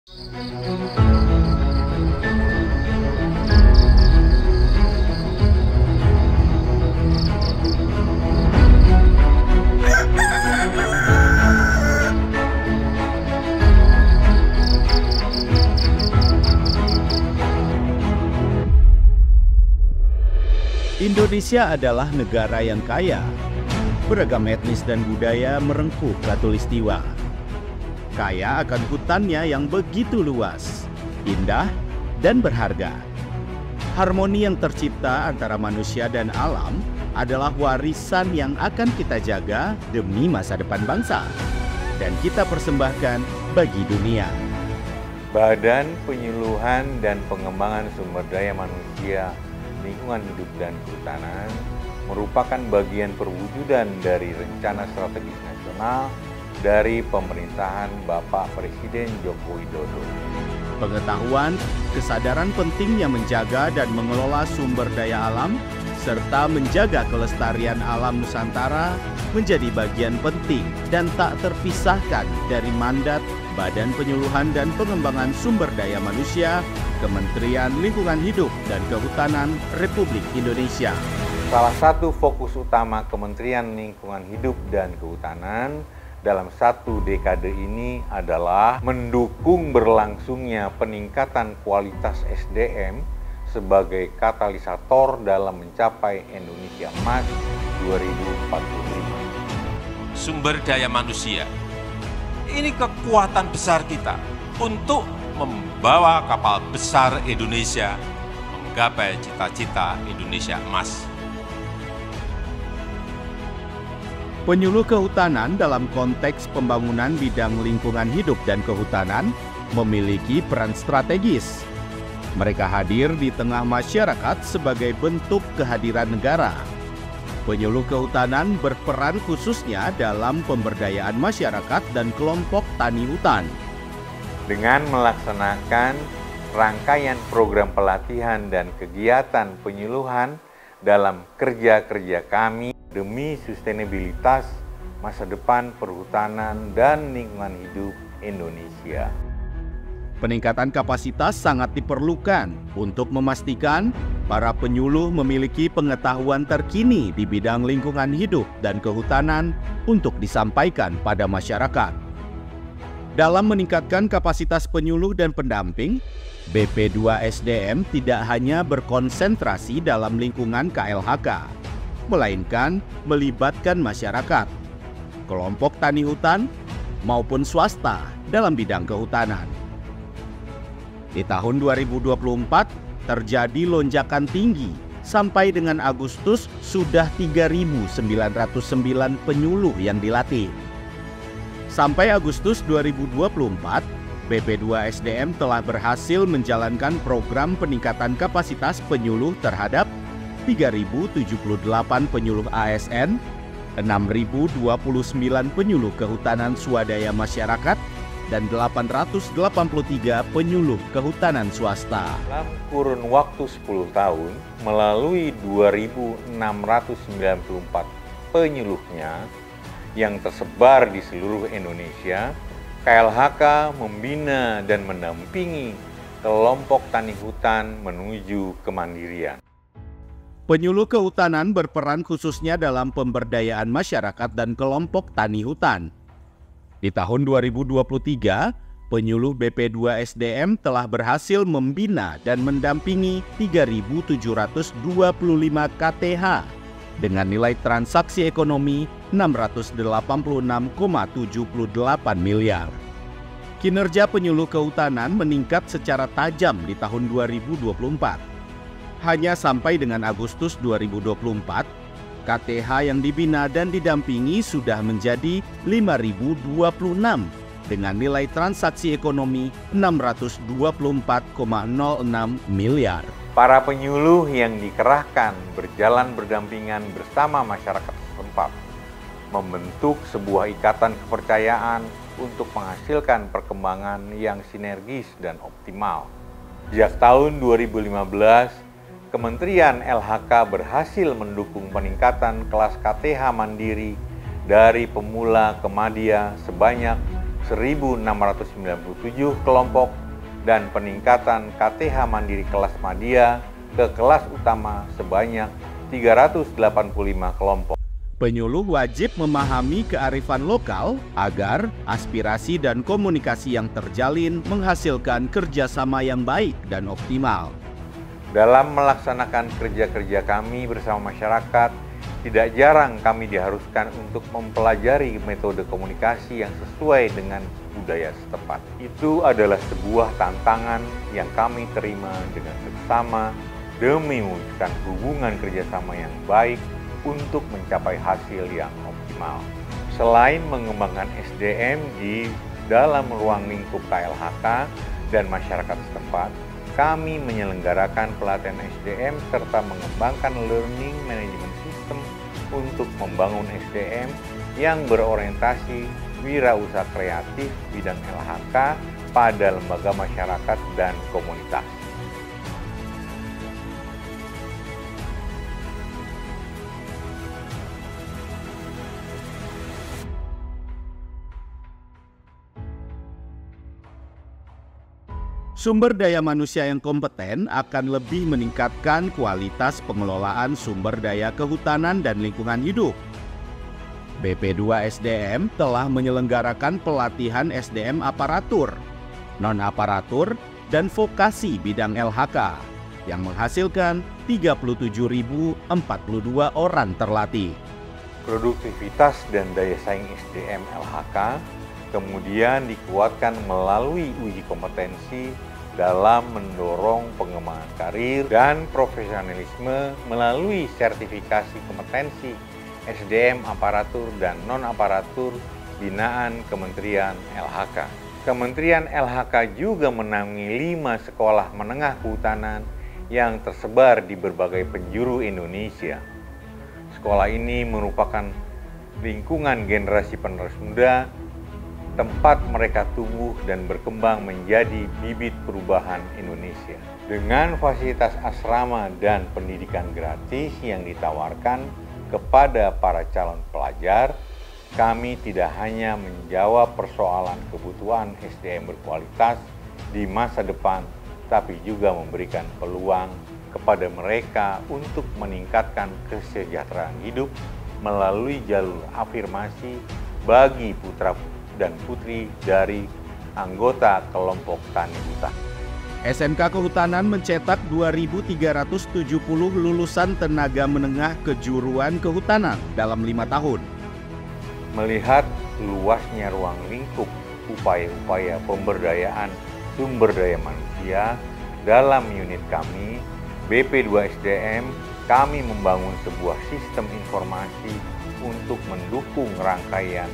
Indonesia adalah negara yang kaya. Beragam etnis dan budaya merengkuh Khatulistiwa. Kaya akan hutannya yang begitu luas, indah, dan berharga. Harmoni yang tercipta antara manusia dan alam adalah warisan yang akan kita jaga demi masa depan bangsa. Dan kita persembahkan bagi dunia. Badan Penyuluhan dan Pengembangan Sumber Daya Manusia, Lingkungan Hidup dan Kehutanan merupakan bagian perwujudan dari Rencana Strategis Nasional dari pemerintahan Bapak Presiden Joko Widodo. Pengetahuan, kesadaran pentingnya menjaga dan mengelola sumber daya alam, serta menjaga kelestarian alam Nusantara menjadi bagian penting dan tak terpisahkan dari mandat Badan Penyuluhan dan Pengembangan Sumber Daya Manusia, Kementerian Lingkungan Hidup dan Kehutanan Republik Indonesia. Salah satu fokus utama Kementerian Lingkungan Hidup dan Kehutanan dalam satu dekade ini adalah mendukung berlangsungnya peningkatan kualitas SDM sebagai katalisator dalam mencapai Indonesia Emas 2045. Sumber daya manusia, ini kekuatan besar kita untuk membawa kapal besar Indonesia menggapai cita-cita Indonesia Emas. Penyuluh kehutanan dalam konteks pembangunan bidang lingkungan hidup dan kehutanan memiliki peran strategis. Mereka hadir di tengah masyarakat sebagai bentuk kehadiran negara. Penyuluh kehutanan berperan khususnya dalam pemberdayaan masyarakat dan kelompok tani hutan. Dengan melaksanakan rangkaian program pelatihan dan kegiatan penyuluhan dalam kerja-kerja kami demi sustenabilitas masa depan perhutanan dan lingkungan hidup Indonesia. Peningkatan kapasitas sangat diperlukan untuk memastikan para penyuluh memiliki pengetahuan terkini di bidang lingkungan hidup dan kehutanan untuk disampaikan pada masyarakat. Dalam meningkatkan kapasitas penyuluh dan pendamping, BP2SDM tidak hanya berkonsentrasi dalam lingkungan KLHK, melainkan melibatkan masyarakat, kelompok tani hutan, maupun swasta dalam bidang kehutanan. Di tahun 2024 terjadi lonjakan tinggi, sampai dengan Agustus sudah 3.909 penyuluh yang dilatih. Sampai Agustus 2024, BP2SDM telah berhasil menjalankan program peningkatan kapasitas penyuluh terhadap 3.078 penyuluh ASN, 6.029 penyuluh kehutanan swadaya masyarakat, dan 883 penyuluh kehutanan swasta. Dalam kurun waktu 10 tahun, melalui 2.694 penyuluhnya yang tersebar di seluruh Indonesia, KLHK membina dan mendampingi kelompok tani hutan menuju kemandirian. Penyuluh kehutanan berperan khususnya dalam pemberdayaan masyarakat dan kelompok tani hutan. Di tahun 2023, penyuluh BP2SDM telah berhasil membina dan mendampingi 3.725 KTH dengan nilai transaksi ekonomi 686,78 miliar. Kinerja penyuluh kehutanan meningkat secara tajam di tahun 2024. Hanya sampai dengan Agustus 2024, KTH yang dibina dan didampingi sudah menjadi 5.026 dengan nilai transaksi ekonomi 624,06 miliar. Para penyuluh yang dikerahkan berjalan berdampingan bersama masyarakat setempat, membentuk sebuah ikatan kepercayaan untuk menghasilkan perkembangan yang sinergis dan optimal. Sejak tahun 2015, Kementerian LHK berhasil mendukung peningkatan kelas KTH mandiri dari pemula ke madya sebanyak 1.697 kelompok dan peningkatan KTH Mandiri kelas Madya ke kelas utama sebanyak 385 kelompok. Penyuluh wajib memahami kearifan lokal agar aspirasi dan komunikasi yang terjalin menghasilkan kerjasama yang baik dan optimal. Dalam melaksanakan kerja-kerja kami bersama masyarakat, tidak jarang kami diharuskan untuk mempelajari metode komunikasi yang sesuai dengan budaya setempat. Itu adalah sebuah tantangan yang kami terima dengan seksama demi mewujudkan hubungan kerjasama yang baik untuk mencapai hasil yang optimal. Selain mengembangkan SDM di dalam ruang lingkup KLHK dan masyarakat setempat, kami menyelenggarakan pelatihan SDM serta mengembangkan learning management system untuk membangun SDM yang berorientasi wirausaha kreatif bidang LHK pada lembaga masyarakat dan komunitas. Sumber daya manusia yang kompeten akan lebih meningkatkan kualitas pengelolaan sumber daya kehutanan dan lingkungan hidup. BP2 SDM telah menyelenggarakan pelatihan SDM aparatur, non-aparatur, dan vokasi bidang LHK yang menghasilkan 37.042 orang terlatih. Produktivitas dan daya saing SDM LHK kemudian dikuatkan melalui uji kompetensi dalam mendorong pengembangan karir dan profesionalisme melalui sertifikasi kompetensi SDM aparatur dan non-aparatur binaan Kementerian LHK. Kementerian LHK juga menaungi 5 sekolah menengah kehutanan yang tersebar di berbagai penjuru Indonesia. Sekolah ini merupakan lingkungan generasi penerus muda, tempat mereka tumbuh dan berkembang menjadi bibit perubahan Indonesia. Dengan fasilitas asrama dan pendidikan gratis yang ditawarkan kepada para calon pelajar, kami tidak hanya menjawab persoalan kebutuhan SDM berkualitas di masa depan, tapi juga memberikan peluang kepada mereka untuk meningkatkan kesejahteraan hidup melalui jalur afirmasi bagi putra dan putri dari anggota kelompok tani hutan. SMK Kehutanan mencetak 2.370 lulusan tenaga menengah kejuruan kehutanan dalam 5 tahun. Melihat luasnya ruang lingkup upaya-upaya pemberdayaan sumber daya manusia dalam unit kami, BP2 SDM, kami membangun sebuah sistem informasi untuk mendukung rangkaian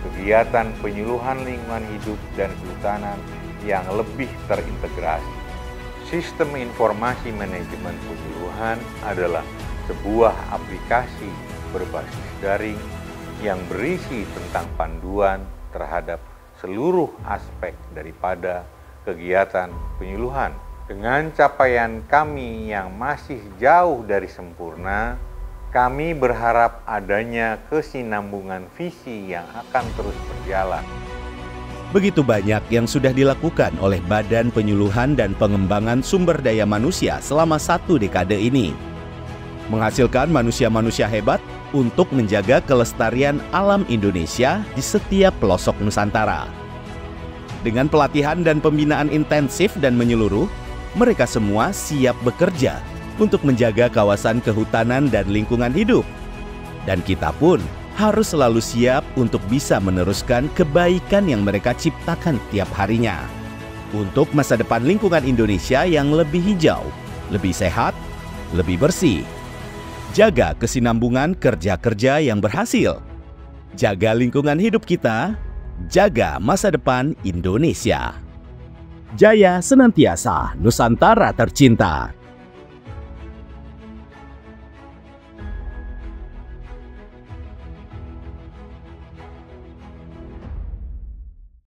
kegiatan penyuluhan lingkungan hidup dan kehutanan yang lebih terintegrasi. Sistem informasi manajemen penyuluhan adalah sebuah aplikasi berbasis daring yang berisi tentang panduan terhadap seluruh aspek daripada kegiatan penyuluhan. Dengan capaian kami yang masih jauh dari sempurna, kami berharap adanya kesinambungan visi yang akan terus berjalan. Begitu banyak yang sudah dilakukan oleh Badan Penyuluhan dan Pengembangan Sumber Daya Manusia selama 1 dekade ini. Menghasilkan manusia-manusia hebat untuk menjaga kelestarian alam Indonesia di setiap pelosok Nusantara. Dengan pelatihan dan pembinaan intensif dan menyeluruh, mereka semua siap bekerja untuk menjaga kawasan kehutanan dan lingkungan hidup. Dan kita pun harus selalu siap untuk bisa meneruskan kebaikan yang mereka ciptakan tiap harinya. Untuk masa depan lingkungan Indonesia yang lebih hijau, lebih sehat, lebih bersih. Jaga kesinambungan kerja-kerja yang berhasil. Jaga lingkungan hidup kita, jaga masa depan Indonesia. Jaya senantiasa, Nusantara tercinta.